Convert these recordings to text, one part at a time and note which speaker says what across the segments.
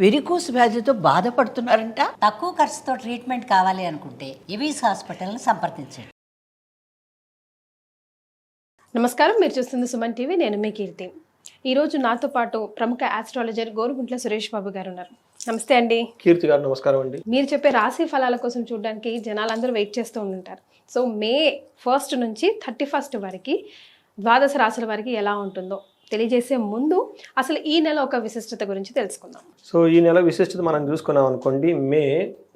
Speaker 1: Varicose వ్యాధితో బాధపడుతున్నారంట.
Speaker 2: తక్కువ ఖర్చుతో ట్రీట్మెంట్ కావాలి అనుకుంటే ఎవిస్ హాస్పిటల్ని సంప్రదించండి.
Speaker 3: నమస్కారం, మీరు చూస్తుంది సుమన్ టీవీ. నేను మీ కీర్తి. ఈరోజు నాతో పాటు ప్రముఖ ఆస్ట్రాలజర్ గోరుగుంట్ల సురేష్ బాబు గారు ఉన్నారు. నమస్తే అండి.
Speaker 4: కీర్తి గారు నమస్కారం అండి.
Speaker 3: మీరు చెప్పే రాశి ఫలాల కోసం చూడడానికి జనాలందరూ వెయిట్ చేస్తూ ఉంటారు. సో మే 1 నుంచి 31 వరకు ద్వాదశ రాశుల వారికి ఎలా ఉంటుందో తెలియజేసే ముందు అసలు ఈ నెల ఒక విశిష్టత గురించి తెలుసుకుందాం.
Speaker 4: సో ఈ నెల విశిష్టత మనం చూసుకున్నాం అనుకోండి, మే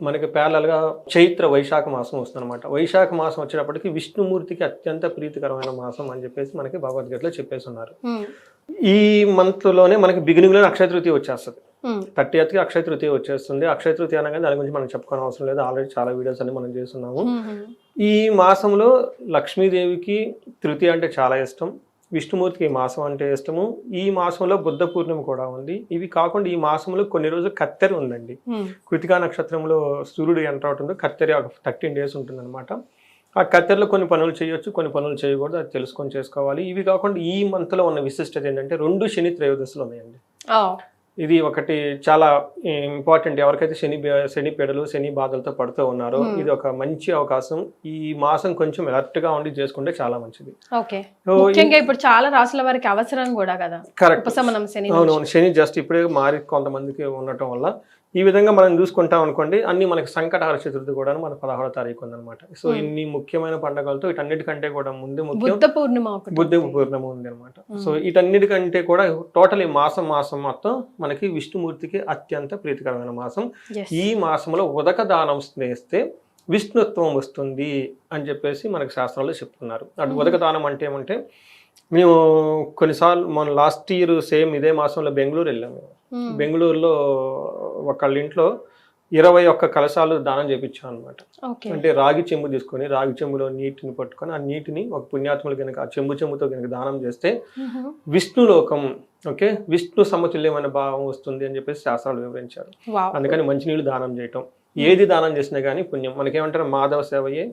Speaker 4: మనకి ప్యారలల్గా చైత్ర వైశాఖ మాసం వస్తుందన్నమాట. వైశాఖ మాసం వచ్చేటప్పటికి విష్ణుమూర్తికి అత్యంత ప్రీతికరమైన మాసం అని చెప్పేసి మనకి భగవద్గీతలో చెప్పేసి ఉన్నారు. ఈ మంత్లోనే మనకి బిగినింగ్లో అక్షయ తృతీయ వచ్చేస్తుంది. 30th అక్షయ తృతీయ వచ్చేస్తుంది. అక్షయ తృతీయ అనగానే దాని గురించి మనం చెప్పుకోని అవసరం లేదు, ఆల్రెడీ చాలా వీడియోస్ అన్ని మనం చేస్తున్నాము. ఈ మాసంలో లక్ష్మీదేవికి తృతీయ అంటే చాలా ఇష్టం, విష్ణుమూర్తికి ఈ మాసం అంటే ఇష్టము. ఈ మాసంలో బుద్ధ పూర్ణిమ కూడా ఉంది. ఇవి కాకుండా ఈ మాసంలో కొన్ని రోజులు కత్తెర ఉందండి. కృతికా నక్షత్రంలో సూర్యుడు ఎంటర్ అవుతుందో కత్తెర ఒక 13 days ఉంటుంది అనమాట. ఆ కత్తెరలో కొన్ని పనులు చేయొచ్చు, కొన్ని పనులు చేయకూడదు, అది తెలుసుకొని చేసుకోవాలి. ఇవి కాకుండా ఈ మంత్లో ఉన్న విశిష్టత ఏంటంటే 2 శని త్రయోదశులు ఉన్నాయండి. ఇది ఒకటి చాలా ఇంపార్టెంట్. ఎవరికైతే శని పీడలు శని బాధలతో పడుతూ ఉన్నారో ఇది ఒక మంచి అవకాశం. ఈ మాసం కొంచెం అలర్ట్ గా ఉండి చేసుకుంటే చాలా మంచిది.
Speaker 3: ఇప్పుడు చాలా రాసుల వారికి అవసరం కూడా కదా.
Speaker 4: కరెక్ట్.
Speaker 3: అవునవును,
Speaker 4: శని జస్ట్ ఇప్పుడే మారి కొంతమందికి ఉండటం వల్ల ఈ విధంగా మనం చూసుకుంటాం అనుకోండి. అన్ని మనకి సంకటహర చతుర్థి కూడా మన 16వ తారీఖు ఉందన్నమాట. సో ఇన్ని ముఖ్యమైన పండుగలతో వీటన్నిటికంటే కూడా ముందు
Speaker 3: బుద్ధ
Speaker 4: పూర్ణిమ ఉంది అనమాట. సో వీటన్నిటికంటే కూడా టోటల్ ఈ మాసం మొత్తం మనకి విష్ణుమూర్తికి అత్యంత ప్రీతికరమైన మాసం. ఈ మాసంలో ఉదక దానం చేస్తే విష్ణుత్వం వస్తుంది అని చెప్పేసి మనకి శాస్త్రాల్లో చెప్తున్నారు. అటు ఉదక దానం అంటే ఏమంటే, మేము కొన్నిసార్లు మన లాస్ట్ ఇయర్ సేమ్ ఇదే మాసంలో బెంగళూరు వెళ్ళాము. బెంగళూరులో ఒకళ్ళ ఇంట్లో 21 కలశాలు దానం చేయించాం అనమాట. అంటే రాగి చెంబు తీసుకొని రాగి చెంబులో నీటిని పట్టుకొని ఆ నీటిని ఒక పుణ్యాత్ములు కనుక ఆ చెంబుతో కనుక దానం చేస్తే విష్ణులోకం, ఓకే, విష్ణు సమతుల్యమైన భావం వస్తుంది అని చెప్పేసి శాస్త్రాలు వివరించారు. అందుకని మంచినీళ్ళు దానం చేయటం, ఏది దానం చేసినా కానీ పుణ్యం. మనకేమంటారు, మాధవ సేవయే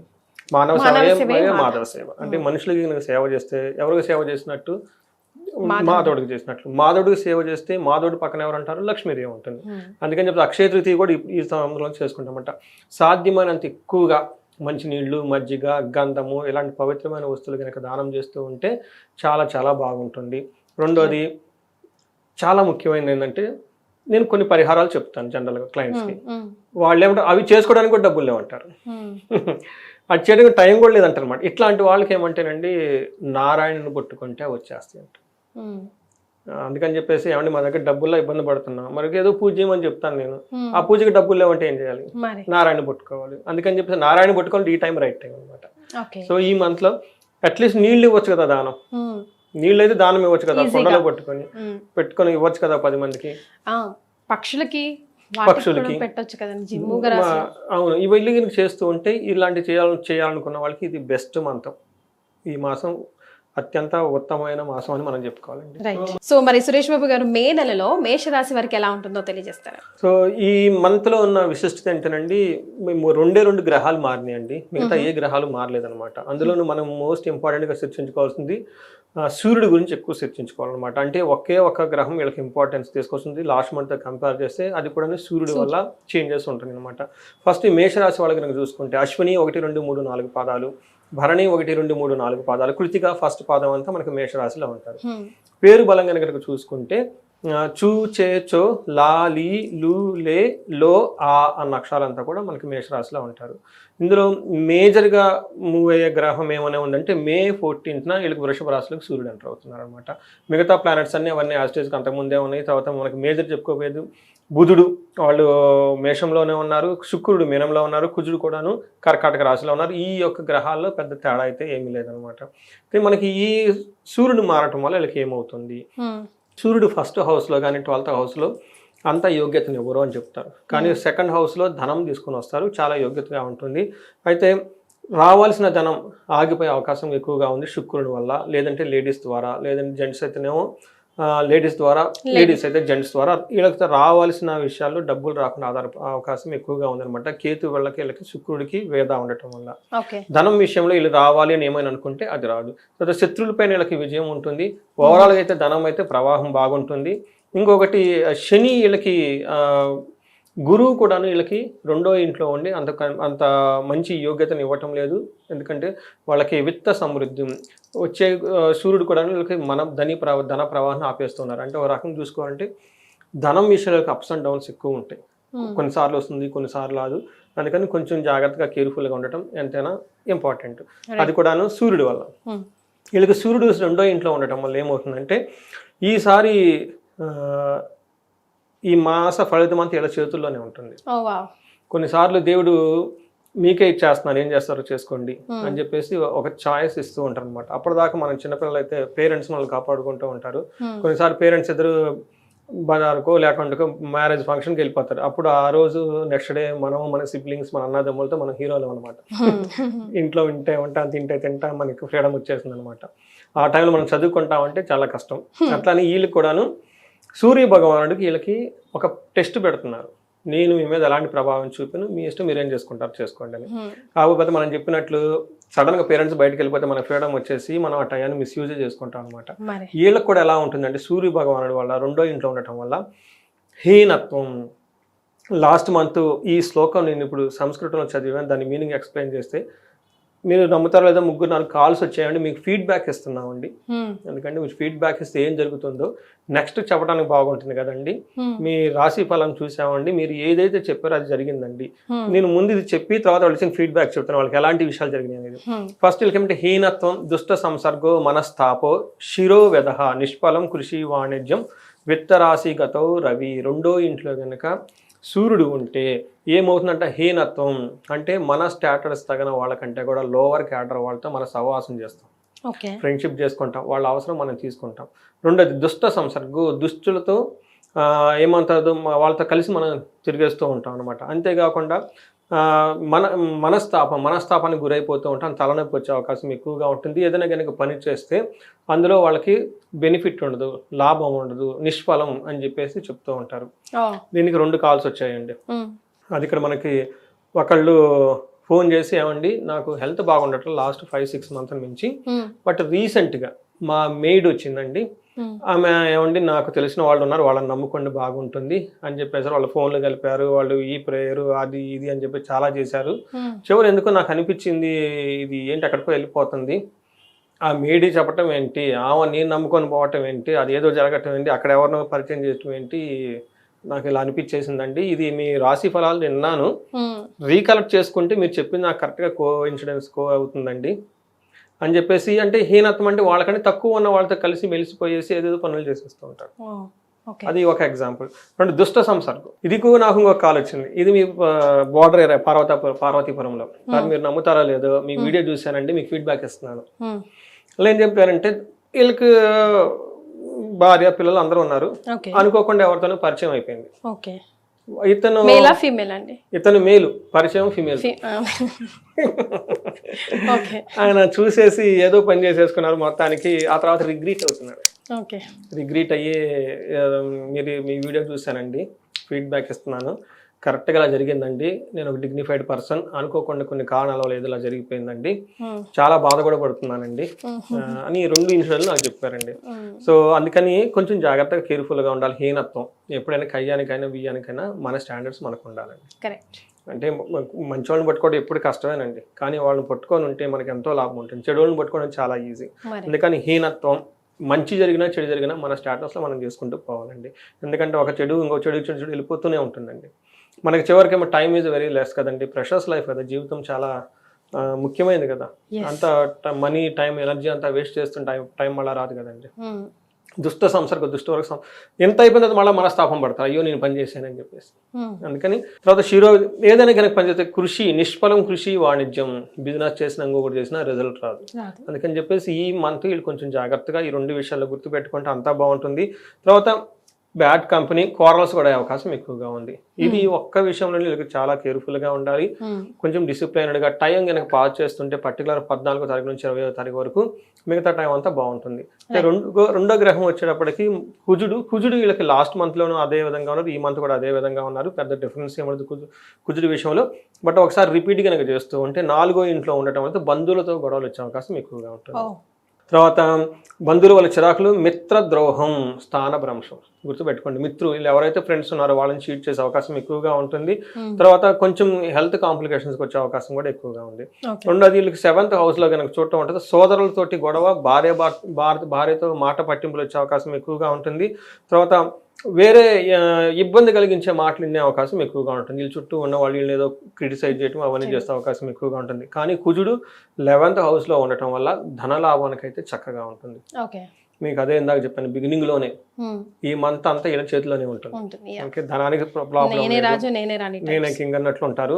Speaker 4: మానవ సేవయే మాధవ సేవ. అంటే మనుషులకి కనుక సేవ చేస్తే ఎవరికి సేవ చేసినట్టు, మాధవుడికి చేసినట్లు. మాధవుడికి సేవ చేస్తే మాధవుడి పక్కన ఎవరు అంటారు, లక్ష్మీదేవి ఉంటుంది. అందుకని చెప్పి అక్షయ తృతీయ కూడా ఈ సమయంలో చేసుకుంటామంట. సాధ్యమైనంత ఎక్కువగా మంచినీళ్ళు, మజ్జిగ, గంధము ఇలాంటి పవిత్రమైన వస్తువులు కనుక దానం చేస్తూ ఉంటే చాలా చాలా బాగుంటుంది. రెండోది చాలా ముఖ్యమైనది ఏంటంటే, నేను కొన్ని పరిహారాలు చెప్తాను జనరల్గా క్లయింట్స్కి. వాళ్ళు ఏమంటారు, అవి చేసుకోవడానికి కూడా డబ్బులు లేవంటారు, అది చేయడానికి టైం కూడా లేదంటారు అనమాట. ఇట్లాంటి వాళ్ళకి ఏమంటేనండి, నారాయణను పట్టుకుంటే వచ్చేస్తాయి అంట. అందుకని చెప్పేసి ఏమంటే మా దగ్గర డబ్బుల్లో ఇబ్బంది పడుతున్నాం, మరి ఏదో పూజ చేయమని చెప్తాను నేను. ఆ పూజకి డబ్బులు లేవంటే ఏం చేయాలి, నారాయణ పట్టుకోవాలి. అందుకని చెప్పేసి నారాయణ పట్టుకోవాలి, ఈ టైం రైట్ టైం అనమాట. సో ఈ మంత్ లో అట్లీస్ట్ నీళ్ళు ఇవ్వచ్చు కదా దానం. నీళ్ళు అయితే దానం ఇవ్వచ్చు కదా, కొండలో పెట్టుకొని ఇవ్వచ్చు కదా 10 మందికి, పక్షులకి. అవును, ఇవన్నీ చేస్తూ ఉంటే ఇలాంటి చేయాలనుకున్న వాళ్ళకి ఇది బెస్ట్ మంత్రం. ఈ మాసం అత్యంత ఉత్తమమైన మాసం అని మనం చెప్పుకోవాలండి.
Speaker 3: సో మరి సురేష్ బాబు గారు, మే నెలలో మేషరాశి వారికి ఎలా ఉంటుందో తెలియజేస్తారా?
Speaker 4: సో ఈ మంత్ లో ఉన్న విశిష్టత ఏంటంటే, మేము 2 గ్రహాలు మారినాయండి, మిగతా ఏ గ్రహాలు మారలేదనమాట. అందులోనూ మనం మోస్ట్ ఇంపార్టెంట్ గా చర్చించుకోవాల్సింది సూర్యుడి గురించి ఎక్కువ చర్చించుకోవాలన్నమాట. అంటే ఒకే ఒక గ్రహం వీళ్ళకి ఇంపార్టెన్స్ తీసుకొస్తుంది. లాస్ట్ మంత్ కంపేర్ చేస్తే అది కూడా సూర్యుడి వల్ల చేంజెస్ ఉంటుంది అనమాట. ఫస్ట్ ఈ మేషరాశి వాళ్ళకి కనుక చూసుకుంటే అశ్విని 1, 2, 3, 4 పాదాలు, భరణి 1, 2, 3, 4 పాదాలు, కృతిక ఫస్ట్ పాదం అంతా మనకి మేషరాశిలో ఉంటారు. పేరు బలంగా కనుక చూసుకుంటే చూ, చే, చో, లా, లీ, లు, లే, లో, ఆ అన్న అక్షరాలంతా కూడా మనకి మేషరాశిలో ఉంటారు. ఇందులో మేజర్గా మూవ్ అయ్యే గ్రహం ఏమైనా ఉందంటే మే 14th వీళ్ళకి వృషభ రాశిలోకి సూర్యుడు ఎంటర్ అవుతున్నారు అనమాట. మిగతా ప్లానెట్స్ అన్ని అవన్నీ యాస్టేజ్కి అంతకుముందే ఉన్నాయి. తర్వాత మనకి మేజర్ చెప్పుకోలేదు, బుధుడు వాళ్ళు మేషంలోనే ఉన్నారు, శుక్రుడు మీనంలో ఉన్నారు, కుజుడు కూడాను కర్కాటక రాశిలో ఉన్నారు. ఈ యొక్క గ్రహాల్లో పెద్ద తేడా అయితే ఏమీ లేదనమాట. మనకి ఈ సూర్యుడు మారటం వల్ల వీళ్ళకి ఏమవుతుంది, సూర్యుడు ఫస్ట్ హౌస్లో కానీ 12th హౌస్లో అంత యోగ్యతను ఎవరు అని చెప్తారు. కానీ 2nd హౌస్లో ధనం తీసుకొని వస్తారు, చాలా యోగ్యతగా ఉంటుంది. అయితే రావాల్సిన ధనం ఆగిపోయే అవకాశం ఎక్కువగా ఉంది శుక్రుడి వల్ల, లేదంటే లేడీస్ ద్వారా, లేదంటే జెంట్స్ అయితేనేమో లేడీస్ ద్వారా, లేడీస్ అయితే జెంట్స్ ద్వారా వీళ్ళకి రావాల్సిన విషయాల్లో డబ్బులు రాకుండా అవకాశం ఎక్కువగా ఉందన్నమాట. కేతు వీళ్ళకి శుక్రుడికి వేద ఉండటం వల్ల ధనం విషయంలో వీళ్ళు రావాలి అని ఏమైనా అనుకుంటే అది రాదు. తర్వాత శత్రువులపైన వీళ్ళకి విజయం ఉంటుంది. ఓవరాల్గా అయితే ధనం అయితే ప్రవాహం బాగుంటుంది. ఇంకొకటి శని వీళ్ళకి గురువు కూడాను వీళ్ళకి 2వ ఇంట్లో ఉండి అంత మంచి యోగ్యతను ఇవ్వటం లేదు. ఎందుకంటే వాళ్ళకి విత్త సమృద్ధి వచ్చే సూర్యుడు కూడా వీళ్ళకి ధన ప్రవాహం ఆపేస్తున్నారు. అంటే ఒక రకం చూసుకోవాలంటే ధనం విషయాలకు అప్స్ అండ్ డౌన్స్ ఎక్కువ ఉంటాయి. కొన్నిసార్లు వస్తుంది, కొన్నిసార్లు రాదు. అందుకని కొంచెం జాగ్రత్తగా కేర్ఫుల్గా ఉండటం ఎంతైనా ఇంపార్టెంట్. అది కూడాను సూర్యుడు వల్ల. వీళ్ళకి సూర్యుడు 2వ ఇంట్లో ఉండటం వల్ల ఏమవుతుందంటే ఈసారి ఈ మాస ఫలితం అంతా వీళ్ళ చేతుల్లోనే ఉంటుంది. కొన్నిసార్లు దేవుడు మీకే ఇచ్చేస్తున్నాను, ఏం చేస్తారో చేసుకోండి అని చెప్పేసి ఒక ఛాయిస్ ఇస్తూ ఉంటారు అనమాట. అప్పటిదాకా మనం చిన్నపిల్లలు అయితే పేరెంట్స్ మనల్ని కాపాడుకుంటూ ఉంటారు. కొన్నిసార్లు పేరెంట్స్ ఇద్దరు బజార్కో లేకుంటే మ్యారేజ్ ఫంక్షన్కి వెళ్ళిపోతారు. అప్పుడు ఆ రోజు నెక్స్ట్ డే మన సిబ్లింగ్స్, మన అన్నదమ్ములతో మనం హీరోలు అనమాట. ఇంట్లో తింటే తింటా మనకి ఫ్రీడమ్ వచ్చేసింది అనమాట. ఆ టైంలో మనం చదువుకుంటామంటే చాలా కష్టం. అట్లానే వీళ్ళకి కూడాను సూర్య భగవానుడికి వీళ్ళకి ఒక టెస్ట్ పెడుతున్నారు. నేను మీ మీద ఎలాంటి ప్రభావం చూపాను, మీ ఇష్టం మీరేం చేసుకుంటారు చేసుకోండి అని. కాకపోతే మనం చెప్పినట్లు సడన్గా పేరెంట్స్ బయటకు వెళ్ళిపోతే మన ఫ్రీడమ్ వచ్చేసి మనం ఆ టైంని మిస్యూజ్ చేసుకుంటాం అనమాట. వీళ్ళకి కూడా ఎలా ఉంటుందంటే సూర్య భగవానుడి వల్ల 2వ ఇంట్లో ఉండటం వల్ల హీనత్వం. లాస్ట్ మంత్ ఈ శ్లోకం నేను ఇప్పుడు సంస్కృతంలో చదివాను, దాని మీనింగ్ ఎక్స్ప్లెయిన్ చేస్తే మీరు నమ్ముతారో లేదా 3-4 కాల్స్ వచ్చాయండి, మీకు ఫీడ్బ్యాక్ ఇస్తున్నామండి. ఎందుకంటే మీరు ఫీడ్బ్యాక్ ఇస్తే ఏం జరుగుతుందో నెక్స్ట్ చెప్పడానికి బాగుంటుంది కదండి. మీ రాశి ఫలం చూసామండి, మీరు ఏదైతే చెప్పారో అది జరిగిందండి. నేను ముందు ఇది చెప్పి తర్వాత వాళ్ళు ఇచ్చిన ఫీడ్బ్యాక్ చెప్తాను వాళ్ళకి ఎలాంటి విషయాలు జరిగినాయి అనేది. ఫస్ట్ వీళ్ళకి హీనత్వం, దుష్ట సంసర్గో మనస్తాపో శిరో వెదహ నిష్ఫలం కృషి వాణిజ్యం విత్తరాశి గతో రవి. 2వ ఇంట్లో కనుక సూర్యుడు ఉంటే ఏమవుతుందంటే హీనత్వం అంటే మన స్టాటస్ తగిన వాళ్ళకంటే కూడా లోవర్ క్యాడర్ వాళ్ళతో మన సహవాసం చేస్తాం, ఫ్రెండ్షిప్ చేసుకుంటాం, వాళ్ళ అవసరం మనం తీసుకుంటాం. 2వది దుష్ట సంసర్గం, దుష్టులతో ఏమంటారు వాళ్ళతో కలిసి మనం తిరిగేస్తూ ఉంటాం అనమాట. అంతేకాకుండా మనస్తాపానికి గురైపోతూ ఉంటాం, తలనొప్పి వచ్చే అవకాశం ఎక్కువగా ఉంటుంది. ఏదైనా కనుక పని చేస్తే అందులో వాళ్ళకి బెనిఫిట్ ఉండదు, లాభం ఉండదు, నిష్ఫలం అని చెప్పేసి చెప్తూ ఉంటారు. దీనికి 2 కాల్స్ వచ్చాయండి. అది ఇక్కడ మనకి ఒకళ్ళు ఫోన్ చేసి ఏమండి నాకు హెల్త్ బాగుండట్లేదు లాస్ట్ 5-6 months నుంచి, బట్ రీసెంట్గా మా మెయిడ్ వచ్చిందండి, ఆమె ఏమండి నాకు తెలిసిన వాళ్ళు ఉన్నారు, వాళ్ళని నమ్ముకోండి బాగుంటుంది అని చెప్పేసారు. వాళ్ళు ఫోన్లు కలిపారు, వాళ్ళు ఈ ప్రేయరు అది ఇది అని చెప్పి చాలా చేశారు. చివరి ఎందుకో నాకు అనిపించింది ఇది ఏంటి ఎక్కడికో వెళ్ళిపోతుంది, ఆ మేడీ చెప్పటం ఏంటి, నేను నమ్ముకొని పోవటం ఏంటి, అది ఏదో జరగటం ఏంటి, అక్కడ ఎవరినో పరిచయం చేయటం ఏంటి, నాకు ఇలా అనిపించేసిందండి. ఇది మీ రాశి ఫలాలు విన్నాను, రీకలెక్ట్ చేసుకుంటే మీరు చెప్పింది నాకు కరెక్ట్గా కోఇన్సిడెన్స్ అవుతుందండి అని చెప్పేసి. అంటే హీనత్వం అంటే వాళ్ళకంటే తక్కువ ఉన్న వాళ్ళతో కలిసి మెలిసిపోయేసి ఏదేదో పనులు చేసేస్తూ ఉంటారు. అది ఒక ఎగ్జాంపుల్. 2 దుష్ట సంసర్గం. ఇది నాకు ఇంకొక కాల్ వచ్చింది. ఇది మీ బోర్డర్ ఏరియా పార్వతీపురంలో. మీరు నమ్ముతారా లేదో మీ వీడియో చూశానండి, మీకు ఫీడ్బ్యాక్ ఇస్తున్నాను. వాళ్ళు ఏం చెప్పారంటే వీళ్ళకి భార్య పిల్లలు అందరూ ఉన్నారు, అనుకోకుండా ఎవరితోనూ పరిచయం అయిపోయింది. ఇతను మేలు, పరిచయం ఫీమేల్. ఆయన చూసేసి ఏదో పని చేసేసుకున్నారు మొత్తానికి. ఆ తర్వాత రిగ్రీట్ అవుతున్నాడు. రిగ్రీట్ అయ్యి మీ వీడియో చూశానండి, ఫీడ్బ్యాక్ ఇస్తున్నాను, కరెక్ట్గా ఇలా జరిగిందండి, నేను ఒక డిగ్నిఫైడ్ పర్సన్, అనుకోకుండా కొన్ని కారణాల వల్ల ఏదో ఇలా జరిగిపోయిందండి, చాలా బాధ కూడా పడుతున్నానండి అని 2 ఇన్సిడెంట్లు నాకు చెప్పారండి. సో అందుకని కొంచెం జాగ్రత్తగా కేర్ఫుల్గా ఉండాలి. హీనత్వం ఎప్పుడైనా కయ్యానికైనా బియ్యానికైనా మన స్టాండర్డ్స్ మనకు ఉండాలండి. అంటే మంచి వాళ్ళని పట్టుకోవడం ఎప్పుడు కష్టమేనండి, కానీ వాళ్ళని పట్టుకొని ఉంటే మనకి ఎంతో లాభం ఉంటుంది. చెడు వాళ్ళని పట్టుకోవడం చాలా ఈజీ. అందుకని హీనత్వం, మంచి జరిగినా చెడు జరిగినా మన స్టాటస్లో మనం చేసుకుంటూ పోవాలండి. ఎందుకంటే ఒక చెడు ఇంకో చెడు వెళ్ళిపోతూనే ఉంటుందండి. మనకి చివరికేమో టైం ఈజ్ వెరీ లెస్ కదండి, ప్రెషర్స్ లైఫ్ కదా, జీవితం చాలా ముఖ్యమైనది కదా. అంత మనీ టైం ఎనర్జీ అంతా వేస్ట్ చేస్తుంటే టైం మళ్ళీ రాదు కదండి. దుష్ట సంసర్గ దుష్టవర్గ ఎంత అయిపోయిన తర్వాత మళ్ళీ మనస్తాపం పడతారు, అయ్యో నేను పని చేశానని చెప్పేసి. అందుకని తర్వాత శిరో ఏదైనా కనుక పనిచేస్తే కృషి నిష్ఫలం కృషి వాణిజ్యం, బిజినెస్ చేసినా ఇంకొకటి చేసినా రిజల్ట్ రాదు. అందుకని చెప్పేసి ఈ మంత్ వీళ్ళు కొంచెం జాగ్రత్తగా ఈ 2 విషయాల్లో గుర్తుపెట్టుకుంటే అంతా బాగుంటుంది. తర్వాత బ్యాడ్ కంపెనీ కోరల్స్ కూడా అవకాశం ఎక్కువగా ఉంది. ఇది ఒక్క విషయంలో వీళ్ళకి చాలా కేర్ఫుల్గా ఉండాలి, కొంచెం డిసిప్లైన్డ్గా. టైం కనుక పాస్ చేస్తుంటే పర్టికులర్ 14వ తారీఖు నుంచి 20వ తారీఖు వరకు మిగతా టైం అంతా బాగుంటుంది. రెండో గ్రహం వచ్చేటప్పటికి కుజుడు వీళ్ళకి లాస్ట్ మంత్లోనూ అదే విధంగా ఉన్నారు, ఈ మంత్ కూడా అదే విధంగా ఉన్నారు, పెద్ద డిఫరెన్స్ ఏమవుతుంది కుజుడు విషయంలో. బట్ ఒకసారి రిపీట్ కనుక చేస్తూ ఉంటే 4వ ఇంట్లో ఉండటం వల్ల బంధువులతో గొడవలు వచ్చే అవకాశం ఎక్కువగా ఉంటుంది. తర్వాత బంధువుల వల్ల చిరాకులు, మిత్రద్రోహం, స్థానభ్రంశం. గుర్తుపెట్టుకోండి, మిత్రులు ఎవరైతే ఫ్రెండ్స్ ఉన్నారో వాళ్ళని చీట్ చేసే అవకాశం ఎక్కువగా ఉంటుంది. తర్వాత కొంచెం హెల్త్ కాంప్లికేషన్స్కి వచ్చే అవకాశం కూడా ఎక్కువగా ఉంది. రెండోది వీళ్ళకి 7th హౌస్లో కనుక చూడటం ఉంటుంది, సోదరులతోటి గొడవ, భార్యతో మాట పట్టింపులు వచ్చే అవకాశం ఎక్కువగా ఉంటుంది. తర్వాత వేరే ఇబ్బంది కలిగించే మాటలు వినే అవకాశం ఎక్కువగా ఉంటుంది. వీళ్ళ చుట్టూ ఉన్న వాళ్ళు వీళ్ళు ఏదో క్రిటిసైజ్ చేయడం అవన్నీ చేసే అవకాశం ఎక్కువగా ఉంటుంది. కానీ కుజుడు 11th హౌస్లో ఉండటం వల్ల ధనలాభానికి అయితే చక్కగా ఉంటుంది. మీకు అదే ఇందాక చెప్పాను బిగినింగ్ లోనే, ఈ మంత్ అంతా వీళ్ళ చేతిలోనే ఉంటుంది. ఓకే, ధనానికి ప్రాబ్లం, నేనే కింగ్ అన్నట్లు ఉంటారు.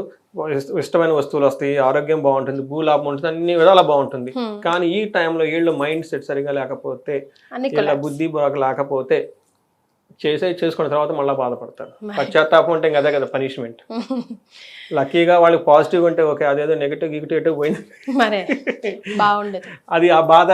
Speaker 4: ఇష్టమైన వస్తువులు వస్తాయి, ఆరోగ్యం బాగుంటుంది, భూలాభం ఉంటుంది, అన్ని విధాలా బాగుంటుంది. కానీ ఈ టైంలో వీళ్ళు మైండ్ సెట్ సరిగా లేకపోతే, వీళ్ళ బుద్ధి బాగా లేకపోతే చేసుకున్న తర్వాత మళ్ళీ బాధపడతారు. పశ్చాత్తాపం అంటే అదే కదా పనిష్మెంట్. లక్కీగా వాళ్ళకి పాజిటివ్ అంటే ఓకే, అదేదో నెగిటివ్ పోయింది
Speaker 3: బాగుండదు,
Speaker 4: అది ఆ బాధ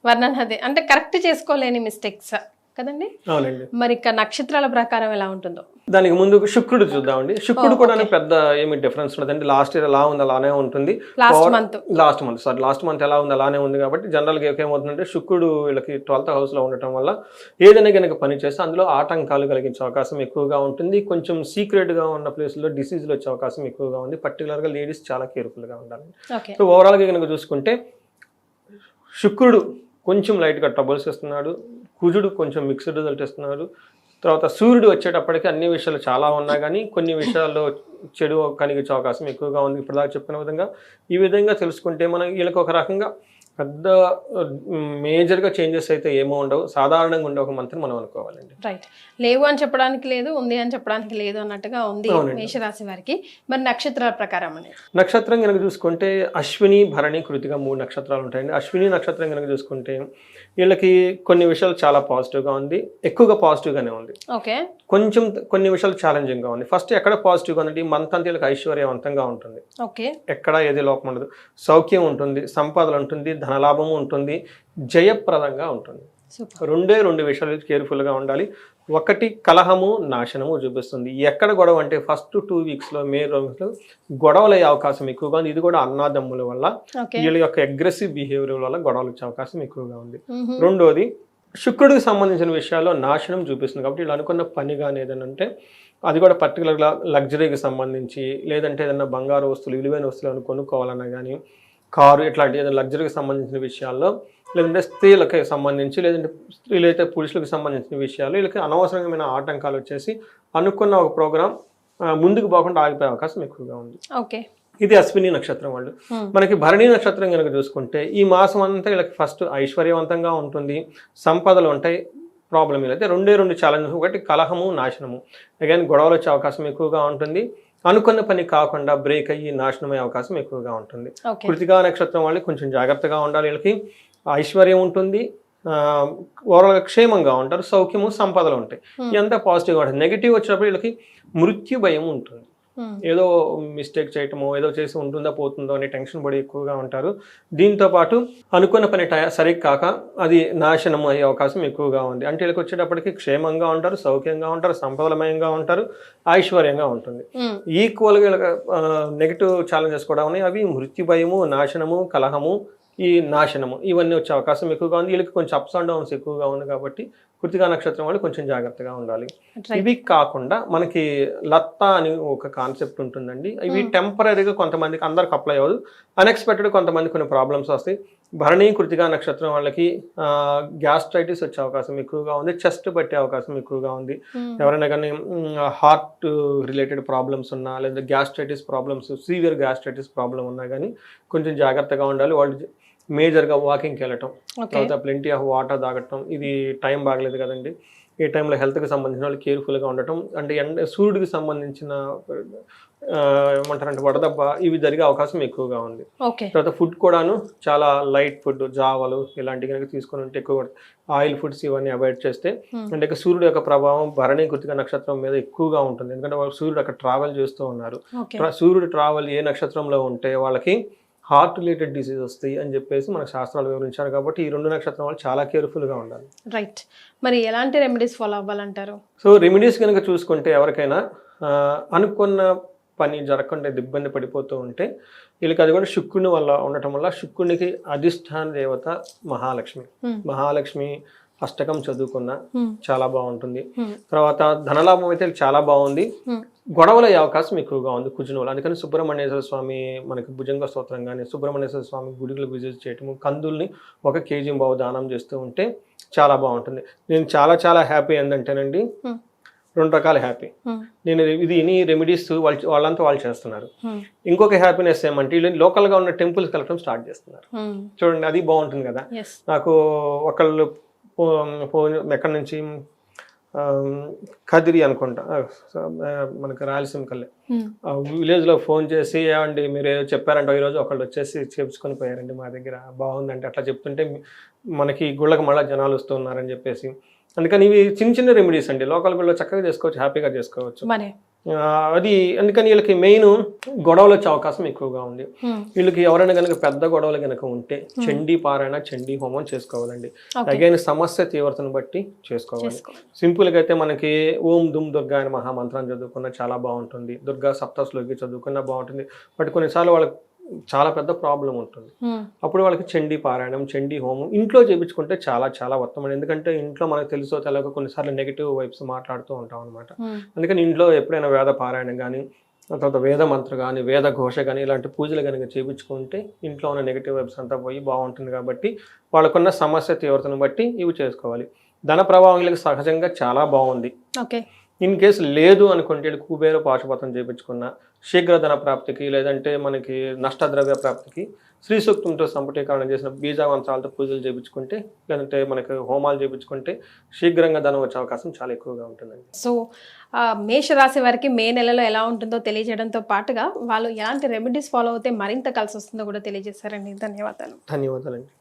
Speaker 3: వర్ణన. అదే అంటే కరెక్ట్ చేసుకోలేని మిస్టేక్స్ కదండి.
Speaker 4: అవునండి.
Speaker 3: మరి ఇక నక్షత్రాల ప్రకారం ఎలా ఉంటుందో
Speaker 4: దానికి ముందు శుక్రుడు చూద్దామండి. శుక్రుడు కూడా పెద్ద ఏమి డిఫరెన్స్ ఉండదండి. లాస్ట్ ఇయర్ ఎలా ఉంది అలానే ఉంటుంది. లాస్ట్ మంత్ ఎలా ఉంది అలానే ఉంది. కాబట్టి జనరల్గా ఏమవుతుందంటే శుక్రుడు వీళ్ళకి 12th హౌస్లో ఉండటం వల్ల ఏదైనా కనుక పని చేస్తే అందులో ఆటంకాలు కలిగించే అవకాశం ఎక్కువగా ఉంటుంది. కొంచెం సీక్రెట్గా ఉన్న ప్లేస్లో డిసీజులు వచ్చే అవకాశం ఎక్కువగా ఉంది. పర్టికులర్గా లేడీస్ చాలా కేర్ఫుల్గా ఉండాలి. సో ఓవరాల్గా కనుక చూసుకుంటే శుక్రుడు కొంచెం లైట్గా ట్రబుల్స్ ఇస్తున్నాడు, కుజుడు కొంచెం మిక్స్డ్ రిజల్ట్ ఇస్తున్నాడు. తర్వాత సూర్యుడు వచ్చేటప్పటికి అన్ని విషయాలు చాలా ఉన్నా కానీ కొన్ని విషయాల్లో చెడు కలిగించే అవకాశం ఎక్కువగా ఉంది. ఇప్పుడు దాకా చెప్పుకునే విధంగా ఈ విధంగా తెలుసుకుంటే మనం వీళ్ళకి ఒక రకంగా పెద్ద మేజర్గా చేంజెస్ అయితే ఏమో ఉండవు, సాధారణంగా ఉండే ఒక మంత్ని మనం అనుకోవాలండి.
Speaker 3: రైట్, లేవు అని చెప్పడానికి లేదు, ఉంది అని చెప్పడానికి లేదు అన్నట్టుగా ఉంది మేషరాశి వారికి. మరి నక్షత్రాల ప్రకారం అనేది
Speaker 4: నక్షత్రం కనుక చూసుకుంటే అశ్విని, భరణి, కృతిక 3 నక్షత్రాలు ఉంటాయండి. అశ్విని నక్షత్రం కనుక చూసుకుంటే వీళ్ళకి కొన్ని విషయాలు చాలా పాజిటివ్గా ఉంది, ఎక్కువగా పాజిటివ్గానే ఉంది.
Speaker 3: ఓకే,
Speaker 4: కొంచెం కొన్ని విషయాలు ఛాలెంజింగ్గా ఉంది. ఫస్ట్ ఎక్కడ పాజిటివ్గా ఉంది, మంత్ అంతా వీళ్ళకి ఐశ్వర్యవంతంగా ఉంటుంది.
Speaker 3: ఓకే, ఎక్కడ
Speaker 4: ఏది లోపం ఉండదు, సౌఖ్యం ఉంటుంది, సంపదలు ఉంటుంది, ధనలాభము ఉంటుంది, జయప్రదంగా ఉంటుంది. రెండు విషయాలు కేర్ఫుల్గా ఉండాలి. ఒకటి కలహము, నాశనము చూపిస్తుంది. ఎక్కడ గొడవ అంటే ఫస్ట్ 2 వీక్స్లో మే 2 గొడవలు అయ్యే అవకాశం ఎక్కువగా ఉంది. ఇది కూడా అన్నాదమ్ముల వల్ల, వీళ్ళ యొక్క అగ్రెసివ్ బిహేవియర్ వల్ల గొడవలు వచ్చే అవకాశం ఎక్కువగా ఉంది. రెండోది శుక్రుడికి సంబంధించిన విషయాల్లో నాశనం చూపిస్తుంది. కాబట్టి వీళ్ళు అనుకున్న పని కానీ ఏదైనా అంటే అది కూడా పర్టికులర్గా లగ్జరీకి సంబంధించి, లేదంటే ఏదైనా బంగారు వస్తువులు, విలువైన వస్తువులు కొనుక్కోవాలన్నా కానీ, కారు, ఇట్లాంటి ఏదైనా లగ్జరీకి సంబంధించిన విషయాల్లో, లేదంటే స్త్రీలకు సంబంధించి, లేదంటే స్త్రీలైతే పురుషులకు సంబంధించిన విషయాలు వీళ్ళకి అనవసరమైన ఆటంకాలు వచ్చేసి అనుకున్న ఒక ప్రోగ్రాం ముందుకు పోకుండా ఆగిపోయే అవకాశం ఎక్కువగా ఉంది.
Speaker 3: ఓకే,
Speaker 4: ఇది అశ్విని నక్షత్రం వాళ్ళు. మనకి భరణి నక్షత్రం కనుక చూసుకుంటే ఈ మాసం అంతా వీళ్ళకి ఫస్ట్ ఐశ్వర్యవంతంగా ఉంటుంది, సంపదలు ఉంటాయి. ప్రాబ్లం అయితే 2 ఛాలెంజెస్. ఒకటి కలహము, నాశనము. అగైన్ గొడవలు వచ్చే అవకాశం ఎక్కువగా ఉంటుంది. అనుకున్న పని కాకుండా బ్రేక్ అయ్యి నాశనమయ్యే అవకాశం ఎక్కువగా ఉంటుంది. కృతికా నక్షత్రం వాళ్ళు కొంచెం జాగ్రత్తగా ఉండాలి. వీళ్ళకి ఐశ్వర్యం ఉంటుంది, ఓవరాల్గా క్షేమంగా ఉంటారు, సౌఖ్యము, సంపదలు ఉంటాయి. ఇదంతా పాజిటివ్గా ఉంటుంది. నెగిటివ్ వచ్చినప్పుడు వీళ్ళకి మృత్యు భయం ఉంటుంది. ఏదో మిస్టేక్ చేయటమో ఏదో చేసి ఉంటుందో పోతుందో అనే టెన్షన్ పడి ఎక్కువగా ఉంటారు. దీంతో పాటు అనుకున్న పని సరిగ్గా కాక అది నాశనం అయ్యే అవకాశం ఎక్కువగా ఉంది. అంటే వీళ్ళకి వచ్చేటప్పటికి క్షేమంగా ఉంటారు, సౌఖ్యంగా ఉంటారు, సంపదలమయంగా ఉంటారు, ఐశ్వర్యంగా ఉంటుంది. ఈక్వల్గా నెగిటివ్ ఛాలెంజెస్ కూడా ఉన్నాయి. అవి మృత్యు భయము, నాశనము, కలహము, ఈ నాశనము, ఇవన్నీ వచ్చే అవకాశం ఎక్కువగా ఉంది. వీళ్ళకి కొంచెం అప్స్ అండ్ డౌన్స్ ఎక్కువగా ఉంది. కాబట్టి కృతికా నక్షత్రం వాళ్ళు కొంచెం జాగ్రత్తగా ఉండాలి. ఇవి కాకుండా మనకి లత్త అని ఒక కాన్సెప్ట్ ఉంటుందండి. ఇవి టెంపరీగా కొంతమందికి, అందరికి అప్లై అవ్వదు, అన్ఎక్స్పెక్టెడ్ కొంతమంది కొన్ని ప్రాబ్లమ్స్ వస్తాయి. భరణి, కృతికా నక్షత్రం వాళ్ళకి గ్యాస్ట్రైటిస్ వచ్చే అవకాశం ఎక్కువగా ఉంది, చెస్ట్ పట్టే అవకాశం ఎక్కువగా ఉంది. ఎవరైనా కానీ హార్ట్ రిలేటెడ్ ప్రాబ్లమ్స్ ఉన్నా, లేదా gastritis problems, severe gastritis problem ఉన్నా కానీ కొంచెం జాగ్రత్తగా ఉండాలి. వాళ్ళు మేజర్గా వాకింగ్కి వెళ్ళటం, తర్వాత ప్లెంటీ ఆఫ్ వాటర్ తాగటం. ఇది టైం బాగలేదు కదండి, ఈ టైంలో హెల్త్కి సంబంధించిన వాళ్ళు కేర్ఫుల్గా ఉండటం. అంటే సూర్యుడికి సంబంధించిన ఏమంటారంటే వడదెబ్బ, ఇవి జరిగే అవకాశం ఎక్కువగా ఉంది. తర్వాత ఫుడ్ కూడాను చాలా లైట్ ఫుడ్, జావలు ఇలాంటివి కనుక తీసుకొని ఉంటే, ఎక్కువ ఆయిల్ ఫుడ్స్ ఇవన్నీ అవాయిడ్ చేస్తే, అంటే సూర్యుడు యొక్క ప్రభావం భరణి, కృతిక నక్షత్రం మీద ఎక్కువగా ఉంటుంది. ఎందుకంటే వాళ్ళు సూర్యుడు అక్కడ ట్రావెల్ చేస్తూ ఉన్నారు. సూర్యుడు ట్రావెల్ ఏ నక్షత్రంలో ఉంటే వాళ్ళకి హార్ట్ రిలేటెడ్ డిసీజ్ వస్తాయి అని చెప్పేసి మనకు శాస్త్రాలు వివరించారు. కాబట్టి ఈ 2 నక్షత్రం వాళ్ళు చాలా కేర్ఫుల్గా ఉండాలి.
Speaker 3: రైట్, మరి ఎలాంటి రెమెడీస్ ఫాలో అవ్వాలంటారు?
Speaker 4: సో రెమెడీస్ కనుక చూసుకుంటే ఎవరికైనా అనుకున్న పని జరగకుండా ఇబ్బంది పడిపోతూ ఉంటే వీళ్ళకి అది కూడా శుక్రుని వల్ల ఉండటం వల్ల శుక్రునికి అధిష్టాన దేవత మహాలక్ష్మి. మహాలక్ష్మి అష్టకం చదువుకున్న చాలా బాగుంటుంది. తర్వాత ధనలాభం అయితే చాలా బాగుంది. గొడవలు అయ్యే అవకాశం ఎక్కువగా ఉంది కుజునులు. అందుకని సుబ్రహ్మణ్యేశ్వర స్వామి మనకి భుజంగ స్తోత్రం కానీ సుబ్రహ్మణ్యేశ్వర స్వామి గుడికి విజిట్ చేయటము, కందుల్ని 1 కేజీ బావు దానం చేస్తూ ఉంటే చాలా బాగుంటుంది. నేను చాలా చాలా హ్యాపీ ఏంటంటేనండి, 2 రకాల హ్యాపీ. నేను ఇది రెమెడీస్ వాళ్ళంతా వాళ్ళు చేస్తున్నారు. ఇంకొక హ్యాపీనెస్ ఏమంటే వీళ్ళు లోకల్గా ఉన్న టెంపుల్స్ కలెక్టం స్టార్ట్ చేస్తున్నారు. చూడండి, అది బాగుంటుంది కదా. నాకు ఒకళ్ళు ఫోన్ ఎక్కడి నుంచి కదిరి అనుకుంటా, మనకి రాయలసీమ కల్లే విలేజ్లో ఫోన్ చేసి ఏమండి మీరు చెప్పారంటే ఈరోజు ఒకళ్ళు వచ్చేసి చేపించుకొని పోయారండి మా దగ్గర, బాగుందంటే అట్లా చెప్తుంటే మనకి గుళ్ళకి మళ్ళీ జనాలు వస్తున్నారని చెప్పేసి. అందుకని ఇవి చిన్న చిన్న రెమెడీస్ అండి, లోకల్ గుళ్ళో చక్కగా చేసుకోవచ్చు, హ్యాపీగా చేసుకోవచ్చు. అది అందుకని వీళ్ళకి మెయిన్ గొడవలు వచ్చే అవకాశం ఎక్కువగా ఉంది. వీళ్ళకి ఎవరైనా కనుక పెద్ద గొడవలు కనుక ఉంటే చండీ పారాయణ, చండీ హోమం చేసుకోవాలండి. అగైన్ సమస్య తీవ్రతను బట్టి చేసుకోవాలి. సింపుల్గా అయితే మనకి ఓం దుమ్ దుర్గా అని మహామంత్రాన్ని చదువుకున్న చాలా బాగుంటుంది, దుర్గా సప్తశ్లోకి చదువుకున్న బాగుంటుంది. బట్ కొన్నిసార్లు వాళ్ళకి చాలా పెద్ద ప్రాబ్లం ఉంటుంది, అప్పుడు వాళ్ళకి చండీ పారాయణం, చండీ హోమం ఇంట్లో చేయించుకుంటే చాలా చాలా ఉత్తమం. ఎందుకంటే ఇంట్లో మనకు తెలుసో తెలియక కొన్నిసార్లు నెగిటివ్ వైబ్స్ మాట్లాడుతూ ఉంటాం అనమాట. అందుకని ఇంట్లో ఎప్పుడైనా వేద పారాయణం కానీ, తర్వాత వేద మంత్ర కానీ, వేద ఘోష కానీ ఇలాంటి పూజలు కనుక చేయించుకుంటే ఇంట్లో ఉన్న నెగిటివ్ వైబ్స్ అంతా పోయి బాగుంటుంది. కాబట్టి వాళ్ళకున్న సమస్య తీవ్రతను బట్టి ఇవి చేసుకోవాలి. ధన ప్రవాహం వీళ్ళకి సహజంగా చాలా బాగుంది. ఇన్ కేసు లేదు అనుకుంటే కుబేర పాశుపతం చేయించుకున్న శీఘ్ర ధన ప్రాప్తికి, లేదంటే మనకి నష్టద్రవ్య ప్రాప్తికి శ్రీ సూక్తంతో సంపుటీకరణ చేసిన బీజావంతాలతో పూజలు చేయించుకుంటే, లేదంటే మనకి హోమాలు చేయించుకుంటే శీఘ్రంగా ధనం వచ్చే అవకాశం చాలా ఎక్కువగా ఉంటుందండి.
Speaker 3: సో మేషరాశి వారికి మే నెలలో ఎలా ఉంటుందో తెలియజేయడంతో పాటుగా వాళ్ళు ఎలాంటి రెమెడీస్ ఫాలో అవుతే మరింత కలిసి వస్తుందో కూడా తెలియజేశారండి. ధన్యవాదాలు.
Speaker 4: ధన్యవాదాలండి.